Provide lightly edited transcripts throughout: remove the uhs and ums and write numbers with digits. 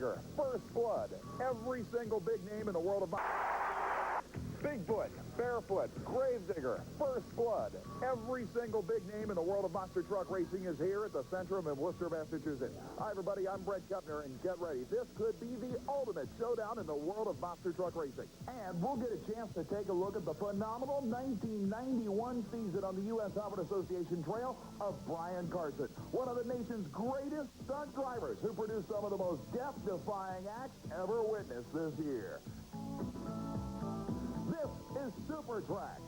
Gravedigger, First Blood, every single big name in the world of Bigfoot, Barefoot, Gravedigger, First Blood. Every single big name in the world of monster truck racing is here at the Centrum in Worcester, Massachusetts. Hi, everybody. I'm Bret, Kepner, and get ready. This could be the ultimate showdown in the world of monster truck racing. And we'll get a chance to take a look at the phenomenal 1991 season on the USHRA Association Trail of Brian Carson, one of the nation's greatest stunt drivers who produced some of the most death-defying acts ever witnessed this year. This is Super Trax.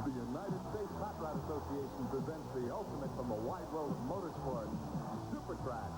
The United States Hot Rod Association presents the ultimate from the wide world of motorsport, Super Trax.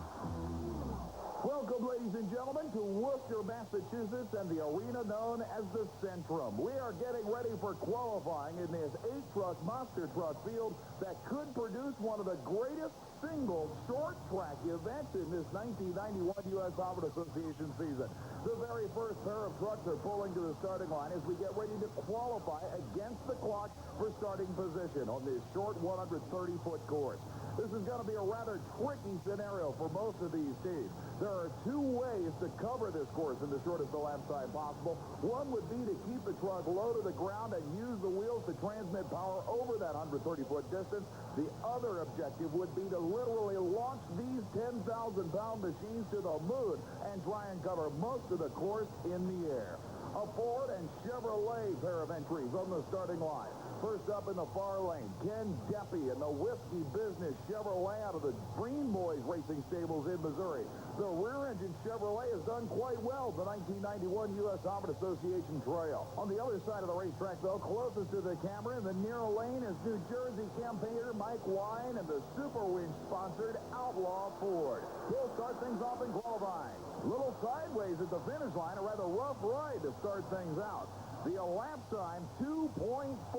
Welcome, ladies and gentlemen, to Worcester, Massachusetts, and the arena known as the Centrum. We are getting ready for qualifying in this 8-truck monster truck field that could produce one of the greatest single short track events in this 1991 USHRA Association season. The very first pair of trucks are pulling to the starting line as we get ready to qualify against the clock for starting position on this short 130-foot course. This is going to be a rather tricky scenario for most of these teams. There are two ways to cover this course in the shortest elapsed time possible. One would be to keep the truck low to the ground and use the wheels to transmit power over that 130-foot distance. The other objective would be to literally launch these 10,000-pound machines to the moon and try and cover most of the course in the air. A Ford and Chevrolet pair of entries on the starting line. First up in the far lane, Ken Deppy in the Whiskey Business Chevrolet out of the Green Boys Racing Stables in Missouri. The rear-engine Chevrolet has done quite well the 1991 USHRA Association Trail. On the other side of the racetrack, though, closest to the camera in the near lane is New Jersey campaigner Mike Wine and the Super Winch-sponsored Outlaw Ford. He'll start things off in qualifying. Little sideways at the finish line, a rather rough ride to start things out. The elapsed time, 2.47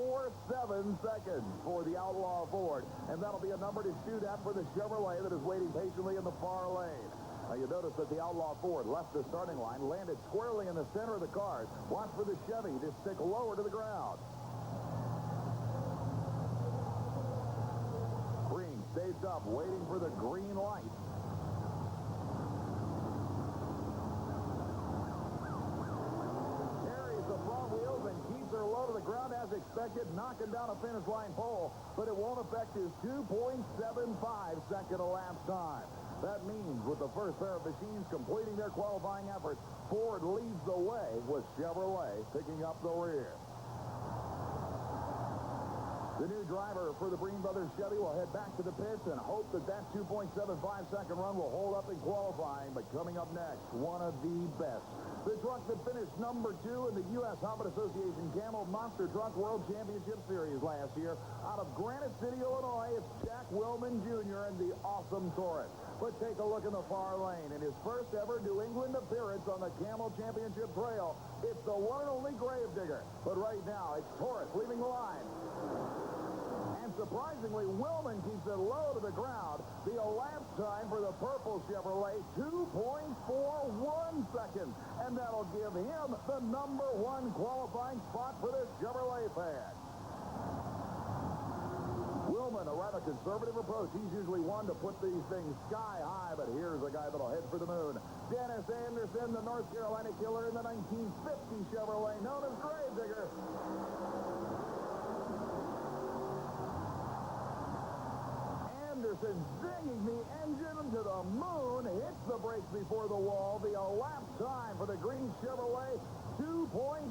seconds for the Outlaw Ford. And that'll be a number to shoot at for the Chevrolet that is waiting patiently in the far lane. Now, you notice that the Outlaw Ford left the starting line, landed squarely in the center of the cars. Watch for the Chevy to stick lower to the ground. Green stays up, waiting for the green light. Low to the ground as expected, knocking down a finish line pole, but it won't affect his 2.75-second elapsed time. That means with the first pair of machines completing their qualifying efforts, Ford leads the way with Chevrolet picking up the rear. The new driver for the Breen Brothers Chevy will head back to the pits and hope that that 2.75-second run will hold up in qualifying. But coming up next, one of the best. The truck that finished number 2 in the USHRA Association Camel Monster Truck World Championship Series last year. Out of Granite City, Illinois, it's Jack Willman Jr. and the awesome Taurus. But take a look in the far lane. In his first ever New England appearance on the Camel Championship Trail, it's the one and only Gravedigger. But right now, it's Taurus leaving the line. And surprisingly, Willman keeps it low to the ground. The elapsed time for the purple Chevrolet, 2.41 seconds. And that'll give him the number 1 qualifying spot for the Chevrolet fan. Willman, a rather conservative approach. He's usually one to put these things sky high, but here's a guy that'll head for the moon. Dennis Anderson, the North Carolina killer in the 1950 Chevrolet, known as Gravedigger. Anderson zinging the engine to the moon, hits the brakes before the wall. The elapsed time for the green Chevrolet, 2.53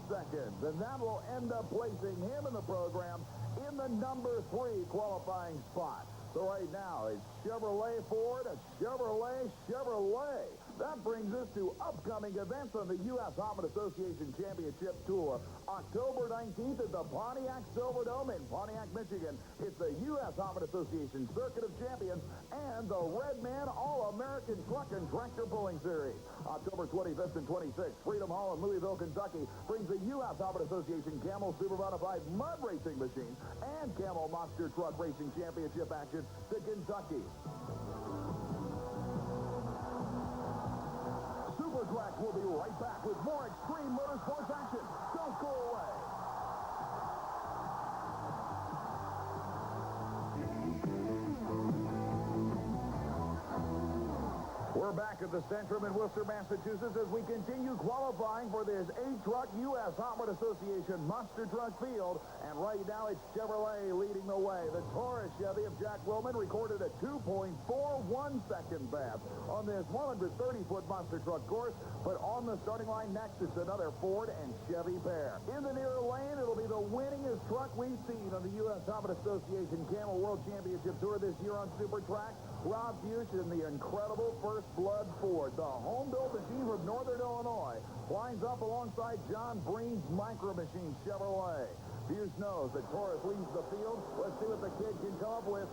seconds. And that will end up placing him in the program in the number 3 qualifying spot. So right now, it's Chevrolet Ford, a Chevrolet. That brings us to upcoming events on the USHRA Association Championship Tour. October 19th at the Pontiac Silverdome in Pontiac, Michigan. It's the USHRA Association Circuit of Champions and the Redman All-American Truck and Tractor Pulling Series. October 25th and 26th, Freedom Hall in Louisville, Kentucky brings the USHRA Association Camel Super Modified Mud Racing Machine and Camel Monster Truck Racing Championship action to Kentucky. back with more extreme motorsports action. Don't go away. We're back at the Centrum in Worcester, Massachusetts, as we continue qualifying for this 8-truck USHRA Association Monster Truck Field. And right now, it's Chevrolet leading the way. The Taurus Chevy of Jack Wilman recorded a 2.41-second fast on this 130-foot monster truck course. But on the starting line next, it's another Ford and Chevy pair. In the near lane, it'll be the winningest truck we've seen on the USHRA Association Camel World Championship Tour this year on Super Trax. Rob Bush and the incredible First Blood Ford, the home-built machine from Northern Illinois, lines up alongside John Breen's Micro Machine Chevrolet. Bush knows that Taurus leads the field. Let's see what the kid can come up with.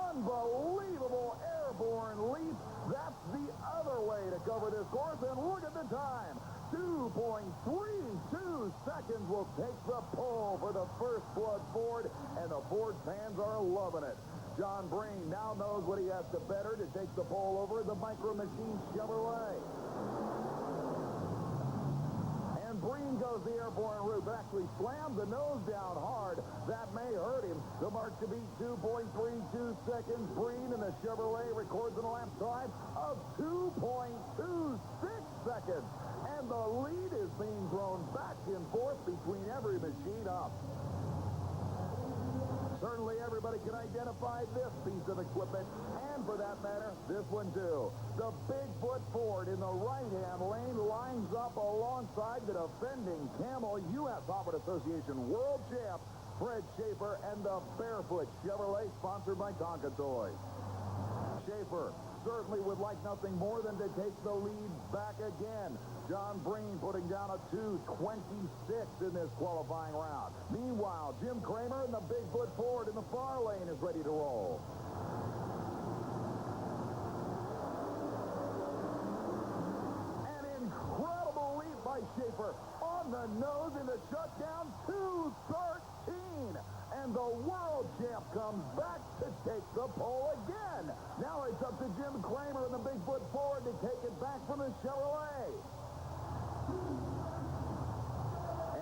Unbelievable airborne leap. That's the other way to cover this course, and look at the time. 2.32 seconds will take the pole for the First Blood Ford, and the Ford fans are loving it. John Breen now knows what he has to better to take the pole over the Micro Machine Chevrolet. And Breen goes the airborne route, but actually slams the nose down hard. That may hurt him. The mark to beat 2.32 seconds. Breen in the Chevrolet records an lap time of 2.26 seconds. And the lead is being thrown back and forth between every machine up. Certainly everybody can identify this piece of equipment, and for that matter, this one too. The Bigfoot Ford in the right-hand lane lines up alongside the defending Camel USHRA Association World Champ, Fred Schaefer, and the Barefoot Chevrolet, sponsored by Tonka Toys. Schaefer certainly would like nothing more than to take the lead back again. John Breen putting down a 2.26 in this qualifying round. Meanwhile, Jim Kramer in the Bigfoot Ford in the far lane is ready to roll. An incredible leap by Schaefer on the nose in the shutdown, 2.13. And the world champ comes back to take the pole again. Now it's up to Jim Kramer in the Bigfoot Ford to take it back from the Chevrolet.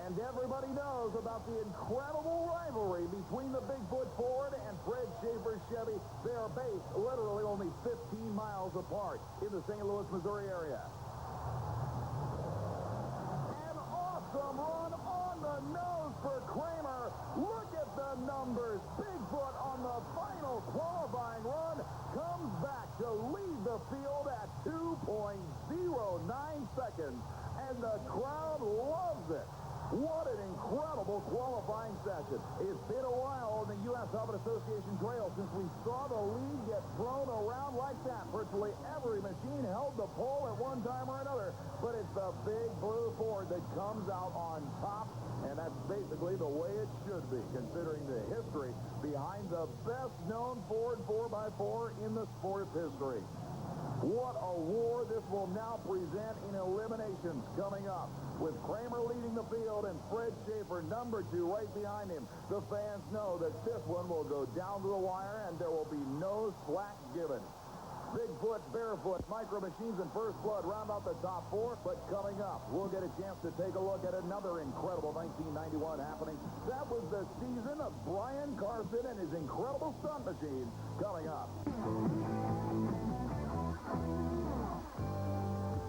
And everybody knows about the incredible rivalry between the Bigfoot Ford and Fred Schaefer Chevy. They are based literally only 15 miles apart in the St. Louis, Missouri area. An awesome run on the nose for Kramer. Look at the numbers. Bigfoot on the final qualifying run comes back to lead the field at 2.09 seconds. And the crowd loves it. What an incredible qualifying session. It's been a while on the USHRA Association trail since we saw the lead get thrown around like that. Virtually every machine held the pole at one time or another, but it's the big blue Ford that comes out on top, and that's basically the way it should be, considering the history behind the best-known Ford 4x4 in the sport's history. What a war this will now present in eliminations coming up. With Kramer leading the field and Fred Schaefer, number 2, right behind him. The fans know that this one will go down to the wire and there will be no slack given. Bigfoot, Barefoot, Micro Machines, and First Blood round out the top 4. But coming up, we'll get a chance to take a look at another incredible 1991 happening. That was the season of Brian Carson and his incredible stunt machine coming up.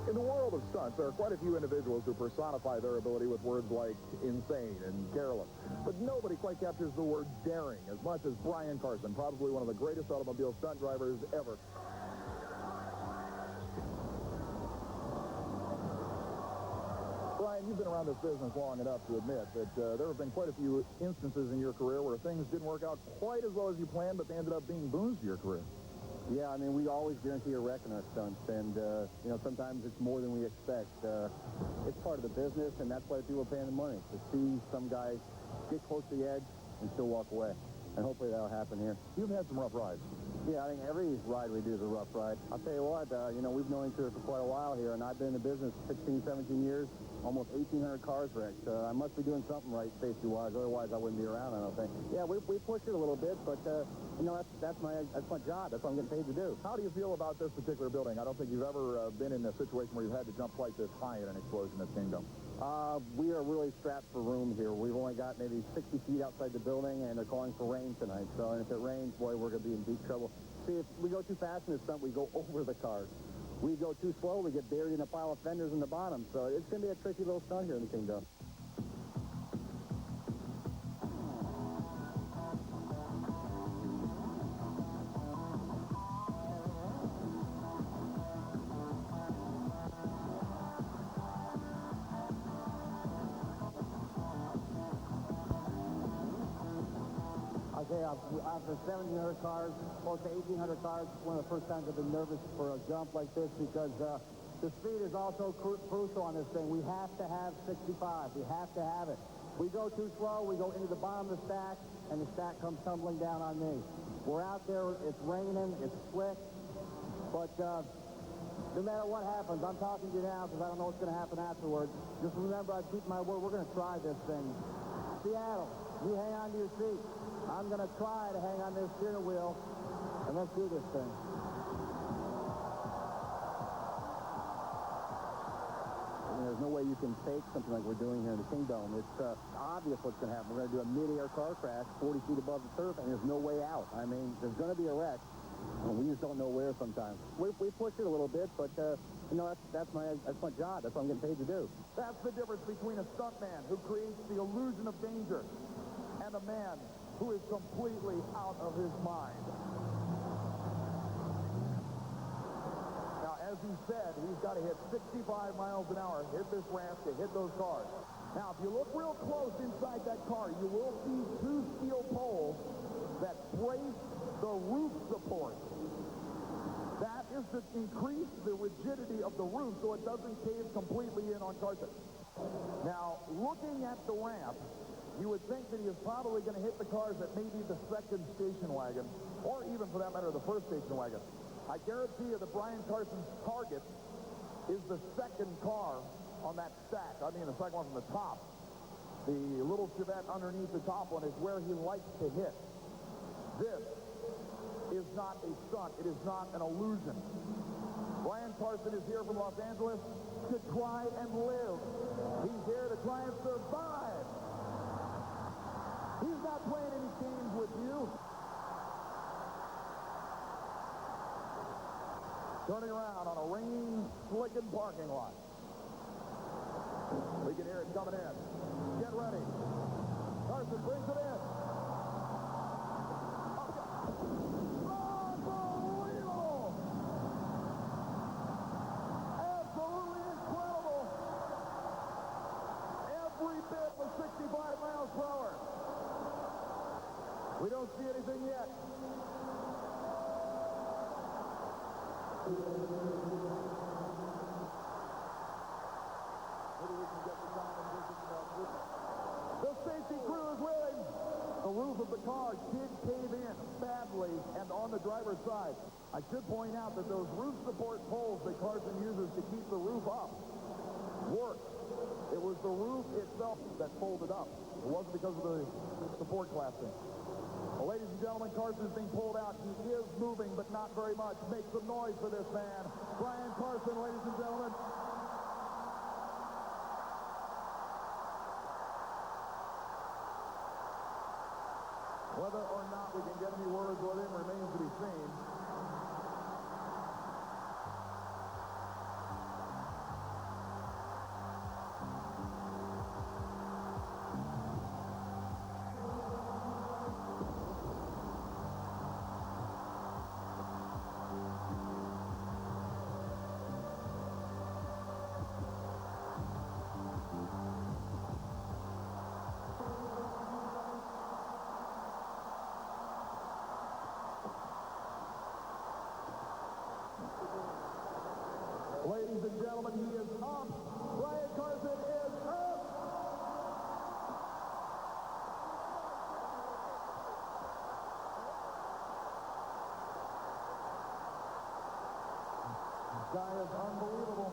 In the world of stunts, there are quite a few individuals who personify their ability with words like insane and careless. But nobody quite captures the word daring as much as Brian Carson, probably one of the greatest automobile stunt drivers ever. Brian, you've been around this business long enough to admit that there have been quite a few instances in your career where things didn't work out quite as well as you planned, but they ended up being boons to your career. Yeah, I mean, we always guarantee a wreck in our stunts, and, you know, sometimes it's more than we expect. It's part of the business, and that's why people are paying the money, to see some guys get close to the edge and still walk away. And hopefully that'll happen here. You've had some rough rides. Yeah, I think every ride we do is a rough ride. I'll tell you what, you know, we've known each other for quite a while here, and I've been in the business 16, 17 years. almost 1,800 cars wrecked. I must be doing something right safety-wise, otherwise I wouldn't be around, I don't think. Yeah, we pushed it a little bit, but, you know, that's my job. That's what I'm getting paid to do. How do you feel about this particular building? I don't think you've ever been in a situation where you've had to jump quite this high in an explosion at Kingdome. We are really strapped for room here. We've only got maybe 60 feet outside the building, and they're calling for rain tonight. So, and if it rains, boy, we're going to be in deep trouble. See, if we go too fast in the stunt, we go over the cars. We go too slow, we get buried in a pile of fenders in the bottom. So it's going to be a tricky little stunt here in the Kingdome. After 1,700 cars, close to 1,800 cars, it's one of the first times I've been nervous for a jump like this because the speed is also crucial on this thing. We have to have 65. We have to have it. We go too slow, we go into the bottom of the stack, and the stack comes tumbling down on me. We're out there, it's raining, it's slick, but no matter what happens, I'm talking to you now because I don't know what's going to happen afterwards. Just remember, I keep my word, we're going to try this thing. Seattle, you hang on to your seat. I'm going to try to hang on this steering wheel, and let's do this thing. There's no way you can fake something like we're doing here in the Kingdome. It's obvious what's going to happen. We're going to do a mid-air car crash 40 feet above the turf, and there's no way out. I mean, there's going to be a wreck, and we just don't know where sometimes. We pushed it a little bit, but, you know, that's my job. That's what I'm getting paid to do. That's the difference between a stuntman who creates the illusion of danger and a man who is completely out of his mind. Now, as he said, he's got to hit 65 miles an hour, hit this ramp to hit those cars. Now, if you look real close inside that car, you will see two steel poles that brace the roof support. That is to increase the rigidity of the roof so it doesn't cave completely in on Carson. Now, looking at the ramp, you would think that he is probably going to hit the cars that may be the second station wagon, or even, for that matter, the first station wagon. I guarantee you that Brian Carson's target is the second car on that stack. I mean, the second one from the top. The little Chevette underneath the top one is where he likes to hit. This is not a stunt. It is not an illusion. Brian Carson is here from Los Angeles to try and live. He's here to try and survive. He's not playing any games with you. Turning around on a rain-slickened parking lot. We can hear it coming in. Get ready. Carson brings it in. Unbelievable! Absolutely incredible. Every bit was 65 miles per hour. We don't see anything yet. Maybe we can get the time and visit this. The safety crew is willing. The roof of the car did cave in badly and on the driver's side. I should point out that those roof support poles that Carson uses to keep the roof up worked. It was the roof itself that folded up. It wasn't because of the support collapsing. Well, ladies and gentlemen, Carson's being pulled out. He is moving, but not very much. Make some noise for this man. Brian Carson, ladies and gentlemen. Whether or not we can get any words with him remains to be seen. Ladies and gentlemen, he is up. Brian Carson is up. This guy is unbelievable.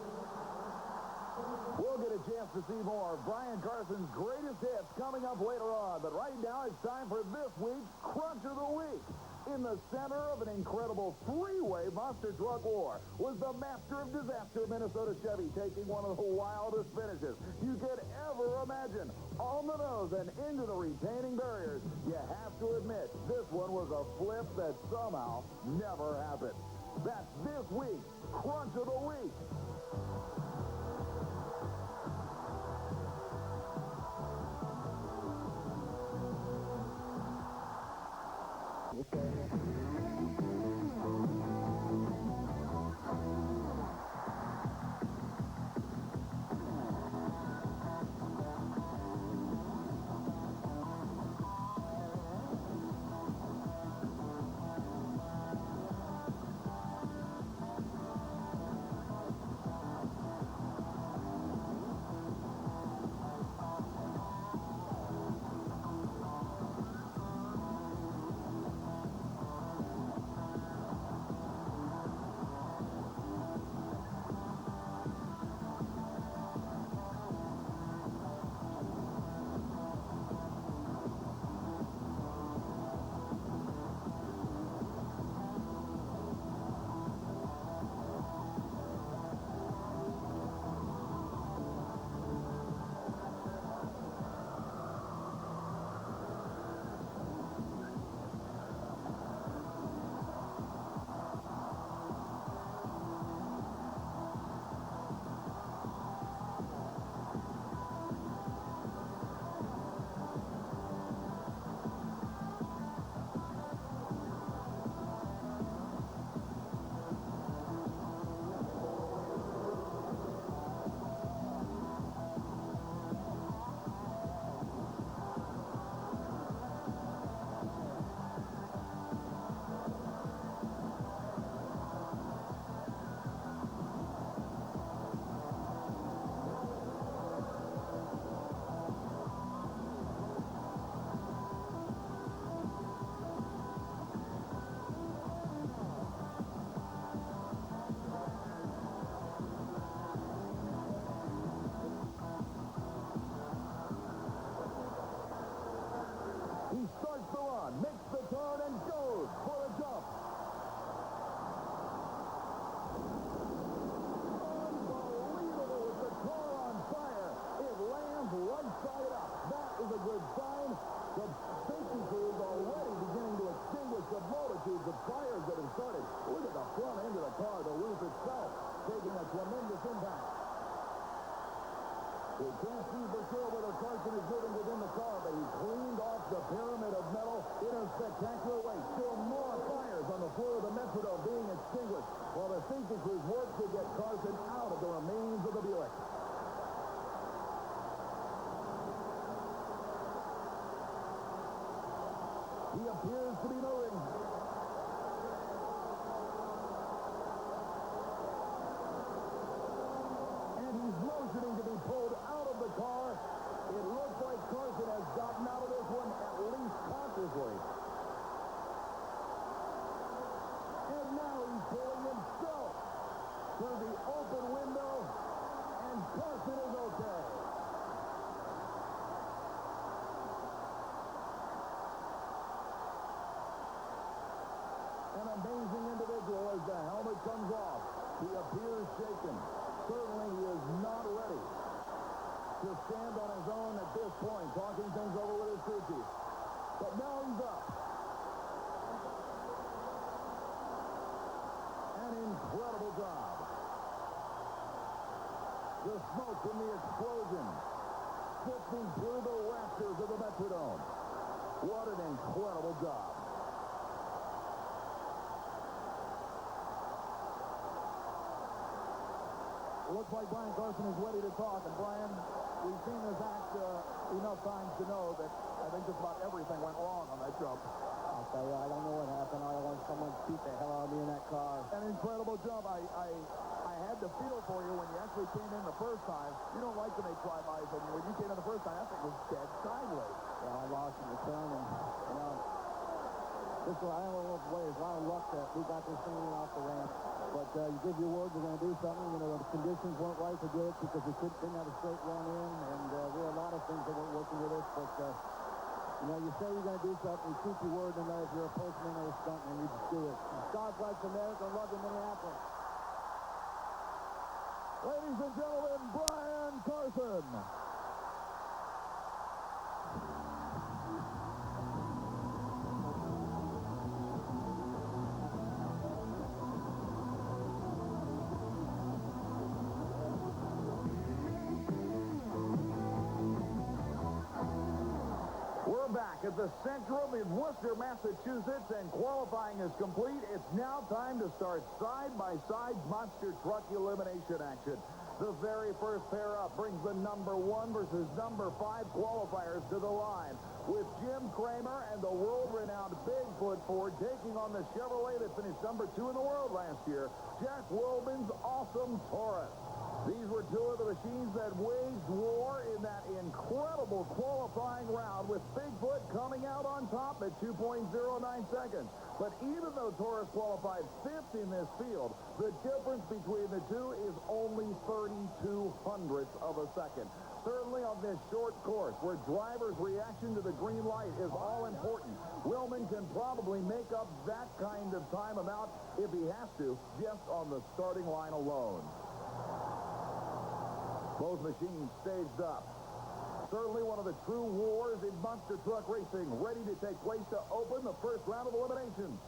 We'll get a chance to see more of Brian Carson's greatest hits coming up later on. But right now, it's time for this week's Crunch of the Week. In the center of an incredible three-way monster truck war was the master of disaster, Minnesota Chevy, taking one of the wildest finishes you could ever imagine. On the nose and into the retaining barriers. You have to admit, this one was a flip that somehow never happened. That's this week's Crunch of the Week. He starts the run, makes the turn, and goes for a jump. Unbelievable with the car on fire. It lands right side up. That is a good sign. The safety crew is already beginning to extinguish the multitudes of fires that have started. Look at the front end of the car, the roof itself, taking a tremendous impact. We can't see for sure whether Carson is moving within the car, but he cleaned off the pyramid of metal in a spectacular way. Still more fires on the floor of the Metrodome being extinguished, while the safety crews work to get Carson out of the remains of the Buick. He appears to be moving. He's motioning to be pulled out of the car. It looks like Carson has gotten out of this one at least consciously. And now he's pulling himself through the open window, and Carson is okay. An amazing individual as the helmet comes off. He appears shaken. Certainly he is not ready to stand on his own at this point, talking things over with his crew chief. But now he's up. An incredible job. The smoke from the explosion sifting through the rafters of the Metrodome. What an incredible job. It looks like Brian Carson is ready to talk. And Brian, we've seen this act enough times to know that I think just about everything went wrong on that jump. I'll tell you, I don't know what happened. All I want someone to beat the hell out of me in that car. An incredible jump. I had to feel for you when you actually came in the first time. You don't like to make flybys, and when you came in the first time, that thing was dead sideways. Yeah, I lost in the turn, and, you know, this was, I don't know what way. It's a lot of luck that we got this thing off the ramp. But you give your word you're going to do something. You know, the conditions weren't right to do it because we didn't have a straight run in, and there were a lot of things that weren't working with us. But, you know, you say you're going to do something, you keep your word, and if you're a postman or a stuntman, you just do it. God bless America. Love you, Minneapolis. Ladies and gentlemen, Brian Carson. We're back at the Centrum in Worcester, Massachusetts, and qualifying is complete. It's now time to start side-by-side monster truck elimination action. The very first pair up brings the number 1 versus number 5 qualifiers to the line, with Jim Kramer and the world-renowned Bigfoot Ford taking on the Chevrolet that finished number 2 in the world last year, Jack Wilbin's awesome Taurus. These were two of the machines that waged war in that incredible qualifying round, with Bigfoot coming out on top at 2.09 seconds. But even though Taurus qualified 5th in this field, the difference between the two is only 32 hundredths of a second. Certainly on this short course, where drivers' reaction to the green light is all important, Wilman can probably make up that kind of time amount, if he has to, just on the starting line alone. Both machines staged up. Certainly one of the true wars in monster truck racing, ready to take place to open the first round of eliminations.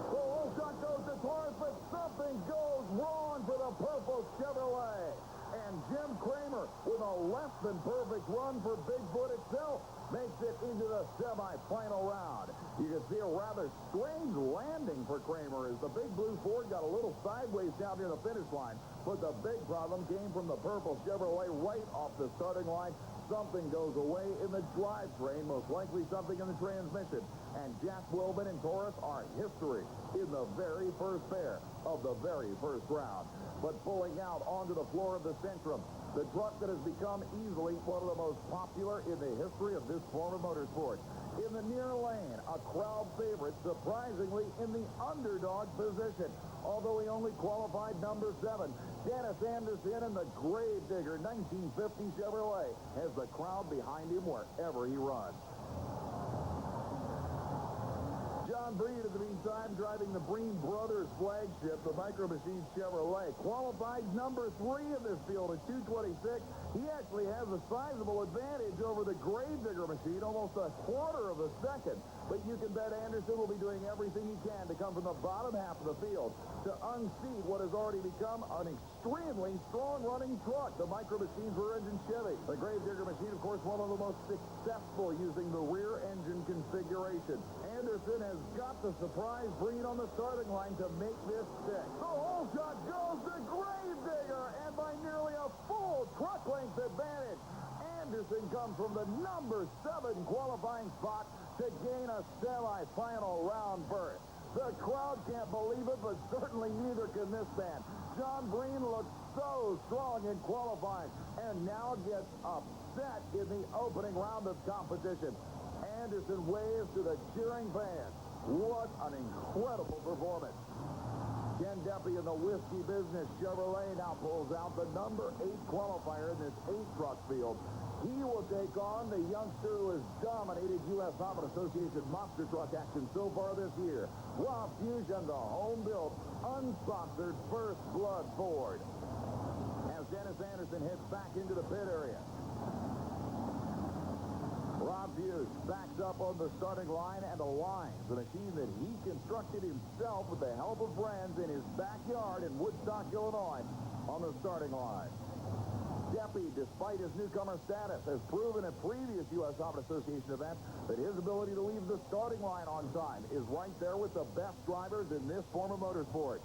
The whole shot goes to Taurus, but something goes wrong for the purple Chevrolet. And Jim Kramer, with a less-than-perfect run for Bigfoot itself, makes it into the semi-final round. You can see a rather strange landing for Kramer as the big blue Ford got a little sideways down near the finish line. But the big problem came from the purple Chevrolet right off the starting line. Something goes away in the drivetrain, most likely something in the transmission. And Jack Wilbin and Taurus are history in the very first pair of the very first round. But pulling out onto the floor of the Centrum, the truck that has become easily one of the most popular in the history of this form of motorsport. In the near lane, a crowd favorite, surprisingly in the underdog position. Although he only qualified number 7, Dennis Anderson and the Gravedigger 1950 Chevrolet has the crowd behind him wherever he runs. John Breed, in the meantime, driving the Breen Brothers flagship, the Micro Machines Chevrolet, qualified number 3 in this field at 2:26. He actually has a sizable advantage over the Gravedigger machine, almost a quarter of a second. But you can bet Anderson will be doing everything he can to come from the bottom half of the field to unseat what has already become an extremely strong-running truck, the Micro Machines rear-engine Chevy. The Gravedigger machine, of course, one of the most successful using the rear-engine configuration. Anderson has got the surprise Breed on the starting line to make this stick. The whole shot goes to Gravedigger, and by nearly a full truck length advantage, Anderson comes from the number 7 qualifying spot to gain a semi-final round berth. The crowd can't believe it, but certainly neither can this man. John Breen looked so strong in qualifying and now gets upset in the opening round of competition. Anderson waves to the cheering fans. What an incredible performance. Ken Deppy in the Whiskey Business Chevrolet now pulls out the number 8 qualifier in this 8-truck field. He will take on the youngster who has dominated USHRA Association Monster Truck action so far this year, Rob Fusion, the home-built, unsponsored First Blood Ford. As Dennis Anderson heads back into the pit area. Rob Hughes backs up on the starting line and aligns the machine that he constructed himself with the help of friends in his backyard in Woodstock, Illinois, on the starting line. Deppy, despite his newcomer status, has proven at previous USHRA Association events that his ability to leave the starting line on time is right there with the best drivers in this form of motorsport.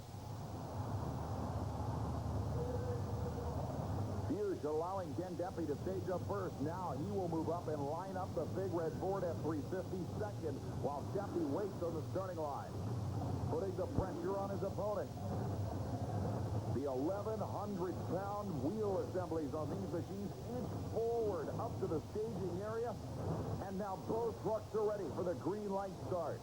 Hughes allowing Ken Deppy to stage up first. Now he will move up and line up the big red Ford F-350 second, while Deppy waits on the starting line, putting the pressure on his opponent. 1,100-pound wheel assemblies on these machines inch forward up to the staging area. And now both trucks are ready for the green light start.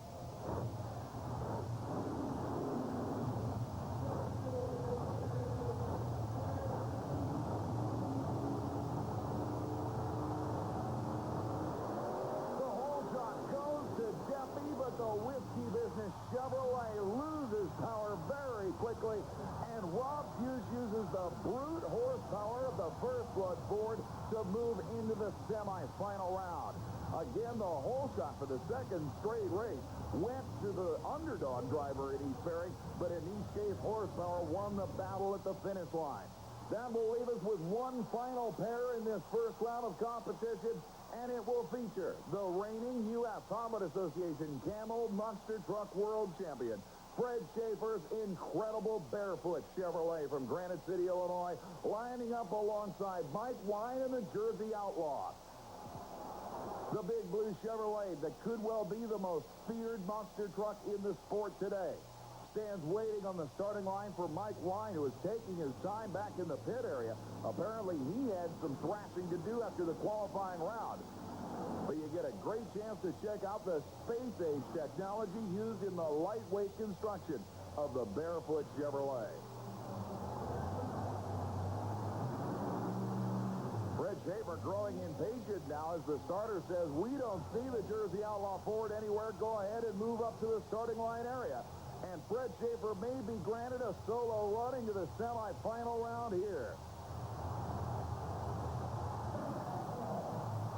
But the whiskey business Chevrolet loses power very quickly, and Rob Hughes uses the brute horsepower of the First Blood Ford to move into the semi-final round. Again, the whole shot for the second straight race went to the underdog driver in East Ferry, but in each case, horsepower won the battle at the finish line. That will leave us with one final pair in this first round of competition, and it will feature the reigning U.S. Honda Association Camel Monster Truck World Champion, Fred Schaefer's incredible Barefoot Chevrolet from Granite City, Illinois, lining up alongside Mike Wine and the Jersey Outlaw. The big blue Chevrolet that could well be the most feared monster truck in the sport today stands waiting on the starting line for Mike Wine, who is taking his time back in the pit area. Apparently, he had some thrashing to do after the qualifying round. But you get a great chance to check out the space-age technology used in the lightweight construction of the Barefoot Chevrolet. Fred Schaefer growing impatient now as the starter says, "We don't see the Jersey Outlaw Ford anywhere. Go ahead and move up to the starting line area." And Fred Schaefer may be granted a solo run into the semi-final round here.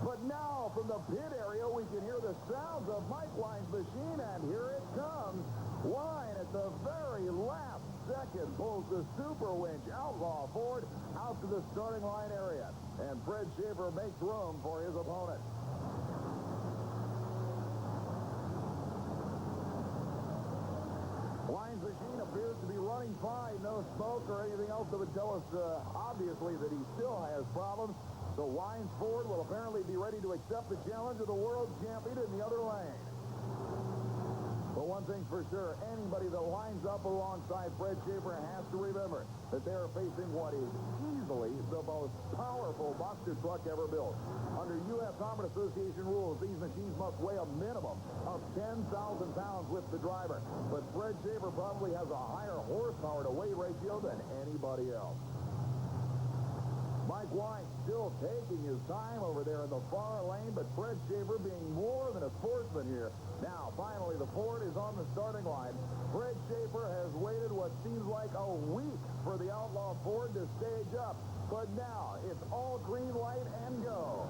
But now, from the pit area, we can hear the sounds of Mike Wine's machine, and here it comes. Wine, at the very last second, pulls the Super Winch Outlaw Ford out to the starting line area. And Fred Schaefer makes room for his opponent. Wine's machine appears to be running fine. No smoke or anything else that would tell us, obviously, that he still has problems. So Wine's Ford will apparently be ready to accept the challenge of the world champion in the other lane. But one thing's for sure, anybody that lines up alongside Fred Schaefer has to remember that they are facing what is easily the most powerful monster truck ever built. Under U.S. Honda Association rules, these machines must weigh a minimum of 10,000 pounds with the driver. But Fred Schaefer probably has a higher horsepower to weight ratio than anybody else. Mike Wine still taking his time over there in the far lane, but Fred Schaefer being more than a sportsman here. Now, finally, the Ford is on the starting line. Fred Schaefer has waited what seems like a week for the Outlaw Ford to stage up. But now, it's all green light and go.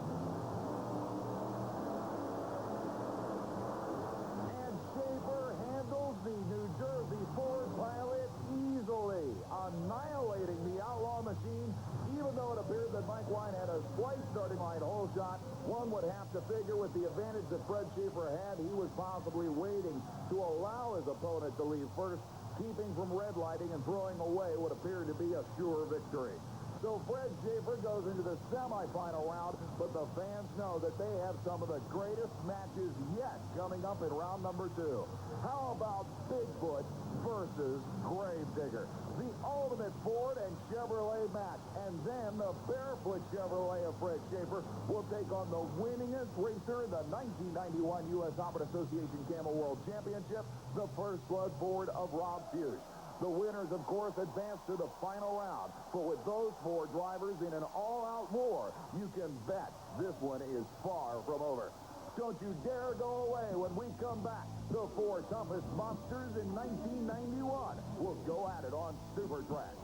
And Schaefer handles the New Jersey Ford Pilot easily, annihilating the Outlaw machine. Even though it appeared that Mike Wine had a slight starting line hole shot, one would have to figure with the advantage that Fred Schaefer had, he was possibly waiting to allow his opponent to leave first, keeping from red lighting and throwing away what appeared to be a sure victory. So Fred Schaefer goes into the semifinal round, but the fans know that they have some of the greatest matches yet coming up in round number 2. How about Bigfoot versus Gravedigger? The ultimate Ford and Chevrolet match. And then the Barefoot Chevrolet of Fred Schaefer will take on the winningest racer in the 1991 U.S. Honda Association Camel World Championship, the First Blood Ford of Rob Hughes. The winners, of course, advance to the final round. But with those 4 drivers in an all-out war, you can bet this one is far from over. Don't you dare go away when we come back. The 4 toughest monsters in 1991 will go at it on Super Trax.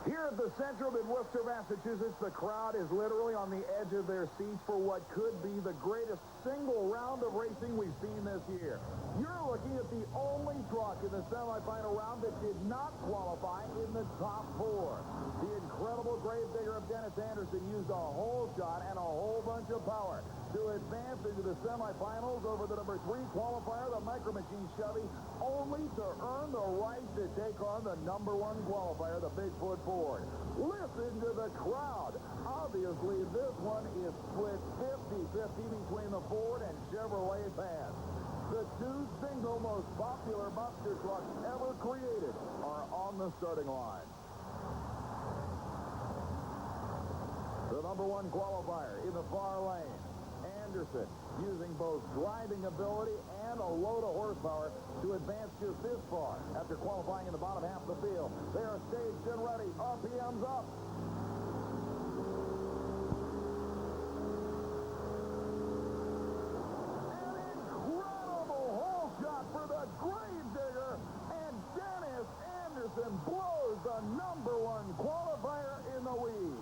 Here at the Centrum in Worcester, Massachusetts, the crowd is literally on the edge of their seats for what could be the greatest single round of racing we've seen this year. You're looking at the only truck in the semifinal round that did not qualify in the top 4. The incredible Gravedigger of Dennis Anderson used a whole shot and a whole bunch of power to advance into the semifinals over the number 3 qualifier, the Micro Machine Chevy, only to earn the right to take on the number 1 qualifier, the Bigfoot Ford. Listen to the crowd. Obviously, this one is split 50-50 between the Ford and Chevrolet fans. The two single most popular monster trucks ever created are on the starting line. The number one qualifier in the far lane, Anderson, using both driving ability and a load of horsepower to advance just this far. After qualifying in the bottom half of the field, they are staged and ready. RPMs up. An incredible hole shot for the Gravedigger, and Dennis Anderson blows the number one qualifier in the lead.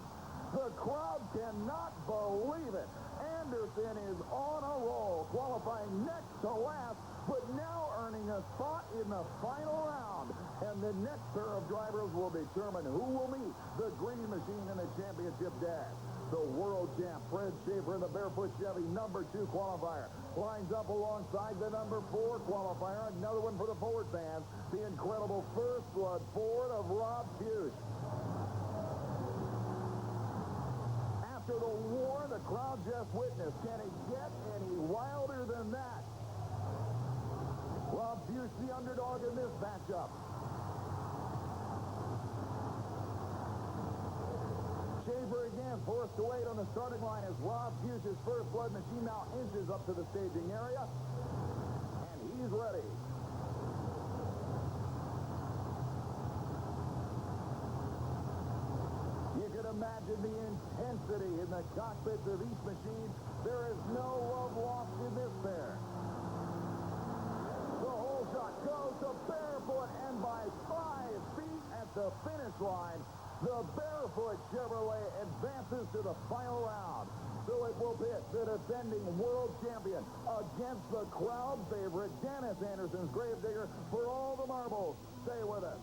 The crowd cannot believe it. Anderson is on a roll, qualifying next to last, but now earning a spot in the final round. And the next pair of drivers will determine who will meet the Green Machine in the championship dash. The world champ, Fred Schaefer, in the Barefoot Chevy number 2 qualifier, lines up alongside the number 4 qualifier. Another one for the Ford fans, the incredible First Blood Ford of Rob Fuchs. After the war the crowd just witnessed, can it get any wilder than that? Rob Fuchs, the underdog in this matchup. Schaefer again forced to wait on the starting line as Rob Fuchs' First Blood Machine now inches up to the staging area. And he's ready. You can imagine the intensity in the cockpits of each machine. There is no love lost in this pair. The whole shot goes to Barefoot, and by 5 feet at the finish line, the Barefoot Chevrolet advances to the final round. So it will pit the defending world champion against the crowd favorite, Dennis Anderson's Gravedigger, for all the marbles. Stay with us.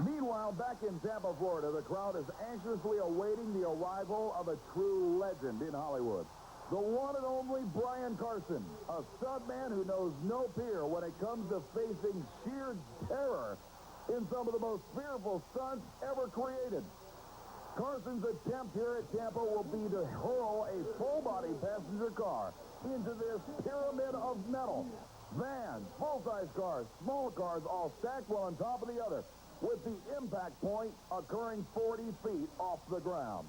Meanwhile, back in Tampa, Florida, the crowd is anxiously awaiting the arrival of a true legend in Hollywood. The one and only Brian Carson, a stuntman who knows no fear when it comes to facing sheer terror in some of the most fearful stunts ever created. Carson's attempt here at Tampa will be to hurl a full-body passenger car into this pyramid of metal. Vans, full-size cars, small cars, all stacked one on top of the other, with the impact point occurring 40 feet off the ground.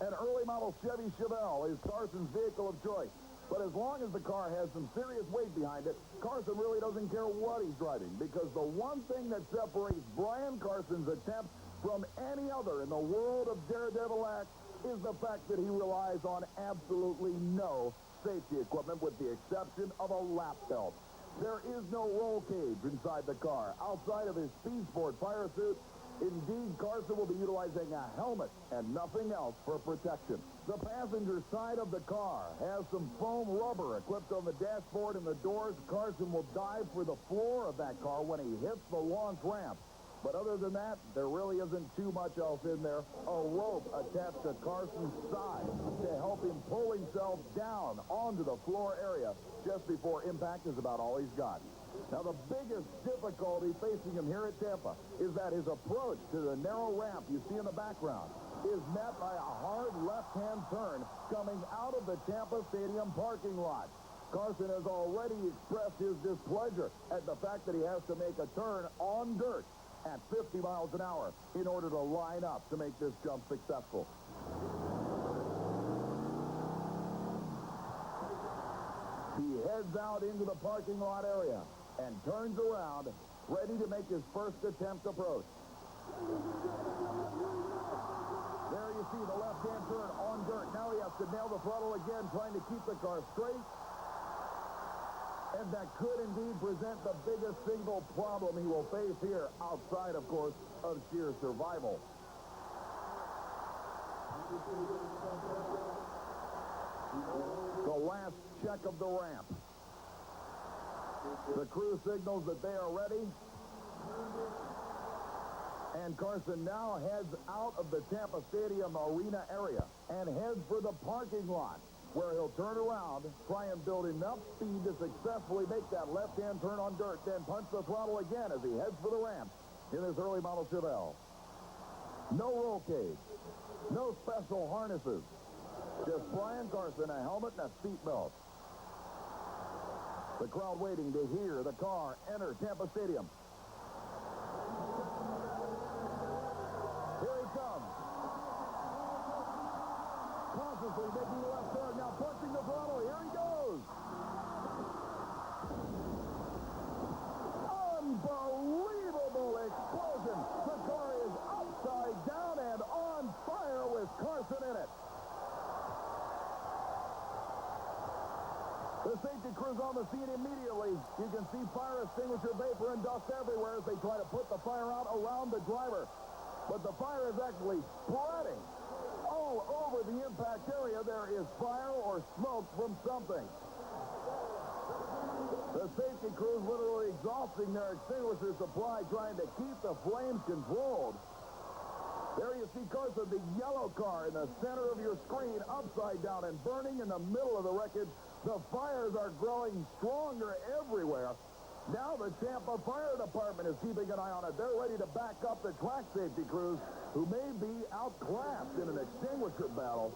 An early model Chevy Chevelle is Carson's vehicle of choice. But as long as the car has some serious weight behind it, Carson really doesn't care what he's driving, because the one thing that separates Brian Carson's attempt from any other in the world of daredevil acts is the fact that he relies on absolutely no safety equipment, with the exception of a lap belt. There is no roll cage inside the car. Outside of his Speed Sport fire suit, indeed, Carson will be utilizing a helmet and nothing else for protection. The passenger side of the car has some foam rubber equipped on the dashboard and the doors. Carson will dive for the floor of that car when he hits the launch ramp. But other than that, there really isn't too much else in there. A rope attached to Carson's side to help him pull himself down onto the floor area just before impact is about all he's got. Now, the biggest difficulty facing him here at Tampa is that his approach to the narrow ramp you see in the background is met by a hard left-hand turn coming out of the Tampa Stadium parking lot. Carson has already expressed his displeasure at the fact that he has to make a turn on dirt at 50 miles an hour in order to line up to make this jump successful. He heads out into the parking lot area and turns around, ready to make his first attempt approach. There you see the left-hand turn on dirt. Now he has to nail the throttle again, trying to keep the car straight. And that could indeed present the biggest single problem he will face here, outside, of course, of sheer survival. The last check of the ramp. The crew signals that they are ready. And Carson now heads out of the Tampa Stadium arena area and heads for the parking lot, where he'll turn around, try and build enough speed to successfully make that left-hand turn on dirt, then punch the throttle again as he heads for the ramp in his early model Chevelle. No roll cage. No special harnesses. Just Brian Carson, a helmet and a seatbelt. The crowd waiting to hear the car enter Tampa Stadium. Here he comes. Cautiously making the left turn, now punching the throttle. Here he goes. Unbelievable explosion. The car is upside down and on fire with Carson in it. The safety crew's on the scene immediately. You can see fire extinguisher vapor and dust everywhere as they try to put the fire out around the driver. But the fire is actually spreading. All over the impact area, there is fire or smoke from something. The safety crew is literally exhausting their extinguisher supply, trying to keep the flames controlled. There you see Carson, the yellow car in the center of your screen, upside down and burning in the middle of the wreckage. The fires are growing stronger everywhere. Now the Tampa Fire Department is keeping an eye on it. They're ready to back up the track safety crews who may be outclassed in an extinguisher battle.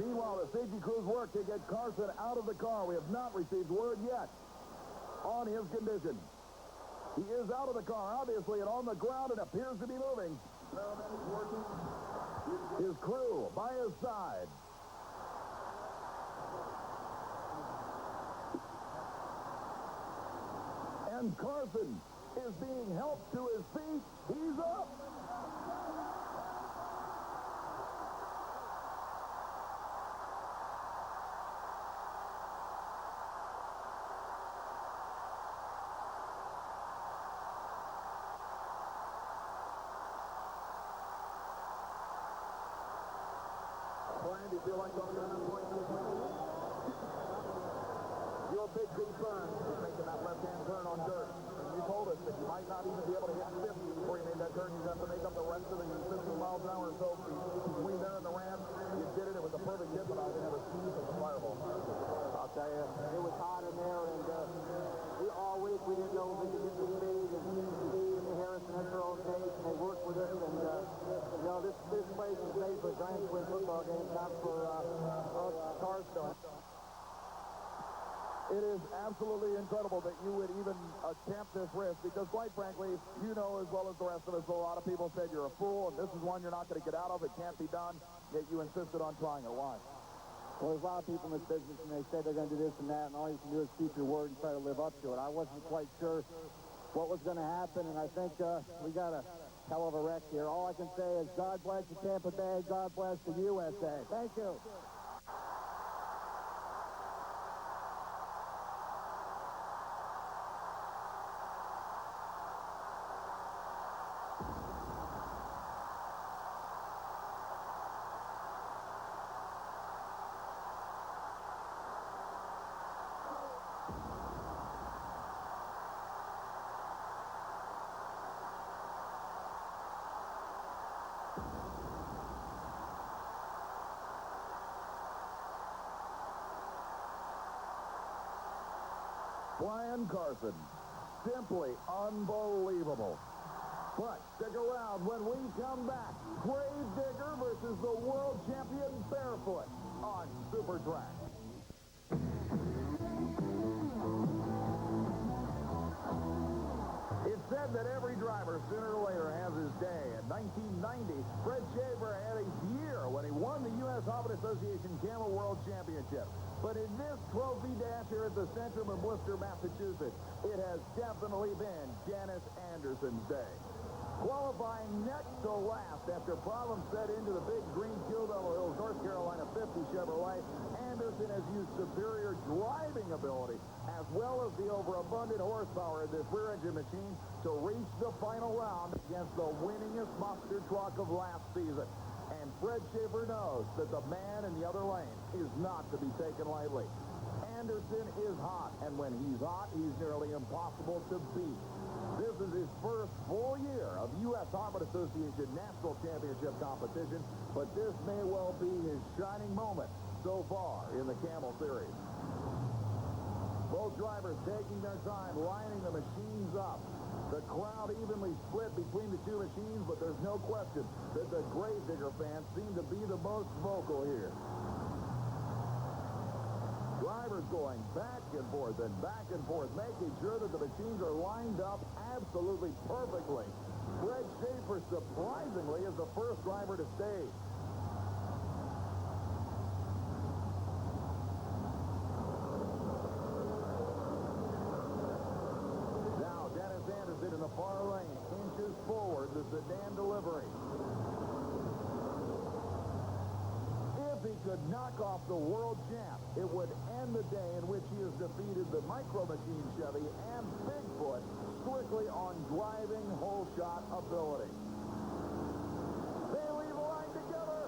Meanwhile, the safety crews work to get Carson out of the car. We have not received word yet on his condition. He is out of the car, obviously, and on the ground and appears to be moving. His crew by his side. And Carson is being helped to his feet. He's up. Brian, do you feel like going down and pointing to the swing? Your big concern is making that left-hand turn on dirt. And you told us that you might not even be able to hit 50 before you made that turn. You have to make up the rest of the 50 miles an hour or so between there and the ramp. You did it. It was a perfect hit, but I didn't have a sneeze of the fireball. I'll tell you, it was hot in there, and all week we didn't know if we could get the speed, and the Harrison Intro case, and they worked with us, and this place is made for giant twin football games, not for car stuff. It is absolutely incredible that you would even attempt this risk because, quite frankly, you know as well as the rest of us, a lot of people said you're a fool and this is one you're not going to get out of. It can't be done, yet you insisted on trying it. Why? Well, there's a lot of people in this business, and they say they're going to do this and that, and all you can do is keep your word and try to live up to it. I wasn't quite sure what was going to happen, and I think we got a hell of a wreck here. All I can say is God bless the Tampa Bay, God bless the USA. Thank you. Brian Carson, simply unbelievable. But stick around when we come back. Grave Digger versus the world champion Barefoot on Super Trax. It's said that every driver sooner or later has his day. In 1990, Fred Schaefer had his year when he won the U.S. Hobbit Association Camel World Championship. But in this trophy dash here at the Centrum in Worcester, Massachusetts, it has definitely been Janice Anderson's day. Qualifying next to last after problems set into the big green Kingdome Hills, North Carolina 50 Chevrolet, Anderson has used superior driving ability as well as the overabundant horsepower of this rear-engine machine to reach the final round against the winningest monster truck of last season. And Fred Schaefer knows that the man in the other lane is not to be taken lightly. Anderson is hot, and when he's hot, he's nearly impossible to beat. This is his first full year of U.S. Hobbit Association National Championship competition, but this may well be his shining moment so far in the Camel Series. Both drivers taking their time, lining the machines up. The crowd evenly split between the two machines, but there's no question that the Gravedigger fans seem to be the most vocal here. Drivers going back and forth, making sure that the machines are lined up absolutely perfectly. Fred Schaefer, surprisingly, is the first driver to stage. Now, Dennis Anderson in the far lane, inches forward, the sedan delivery. If he could knock off the world champ, it would end the day in which he has defeated the Micro Machine Chevy and Bigfoot strictly on driving whole shot ability. They leave the line together.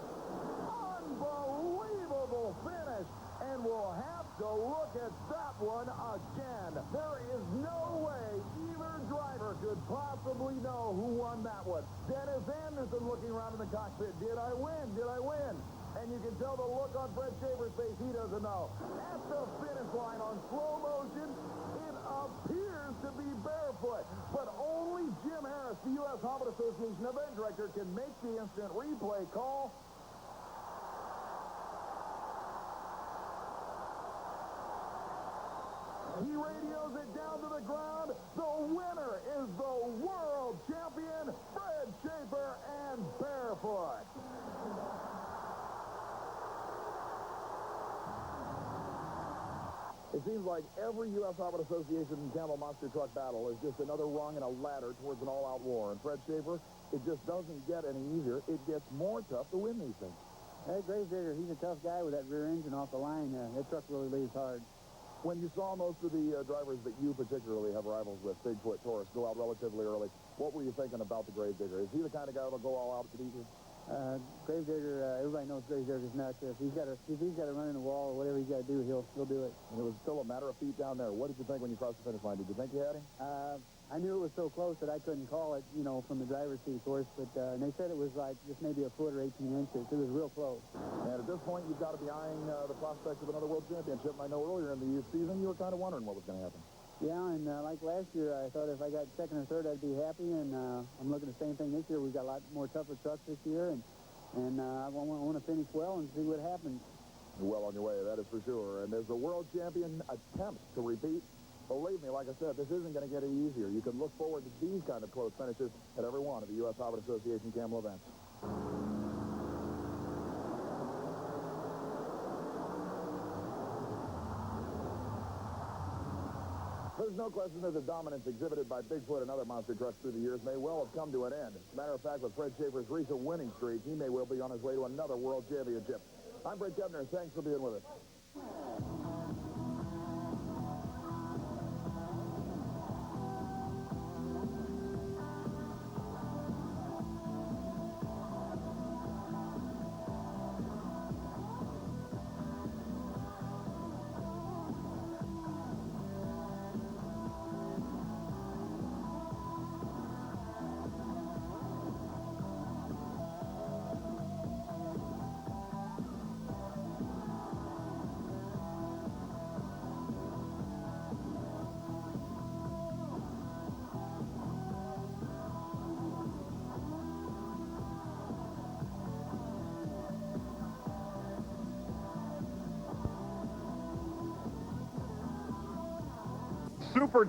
Unbelievable finish. And we'll have to look at that one again. There is no way either driver could possibly know who won that one. Dennis Anderson looking around in the cockpit. Did I win? Did I win? And you can tell the look on Fred Schaefer's face. He doesn't know. At the finish line on slow motion, it appears to be barefoot. But only Jim Harris, the U.S. Hobbit Association event director, can make the instant replay call. He radios it down to the ground. The winner is the world champion, Fred Schaefer, and barefoot. It seems like every U.S. Hobbit Association Camel Monster Truck battle is just another rung in a ladder towards an all-out war. And Fred Schaefer, it just doesn't get any easier. It gets more tough to win these things. Hey, Gravedigger, he's a tough guy with that rear engine off the line. That truck really leaves hard. When you saw most of the drivers that you particularly have rivals with, Bigfoot, Taurus, go out relatively early, what were you thinking about the Gravedigger? Is he the kind of guy that'll go all out to beat you? Gravedigger, everybody knows Gravedigger's nuts. If he's got to run in the wall or whatever he's got to do, he'll do it. And it was still a matter of feet down there. What did you think when you crossed the finish line? Did you think you had him? I knew it was so close that I couldn't call it, from the driver's seat, of course. But and they said it was like just maybe a foot or 18 inches. It was real close. And at this point, you've got to be eyeing the prospects of another world championship. And I know earlier in the season, you were kind of wondering what was going to happen. Yeah, and like last year, I thought if I got second or third, I'd be happy. And I'm looking at the same thing this year. We've got a lot more tougher trucks this year, and I want to finish well and see what happens. You're well on your way, that is for sure. And as the world champion attempts to repeat, believe me, like I said, this isn't going to get any easier. You can look forward to these kind of close finishes at every one of the U.S. Hobbit Association Camel events. There's no question that the dominance exhibited by Bigfoot and other monster trucks through the years may well have come to an end. As a matter of fact, with Fred Schaefer's recent winning streak, he may well be on his way to another world championship. I'm Bret Kepner. Thanks for being with us. Super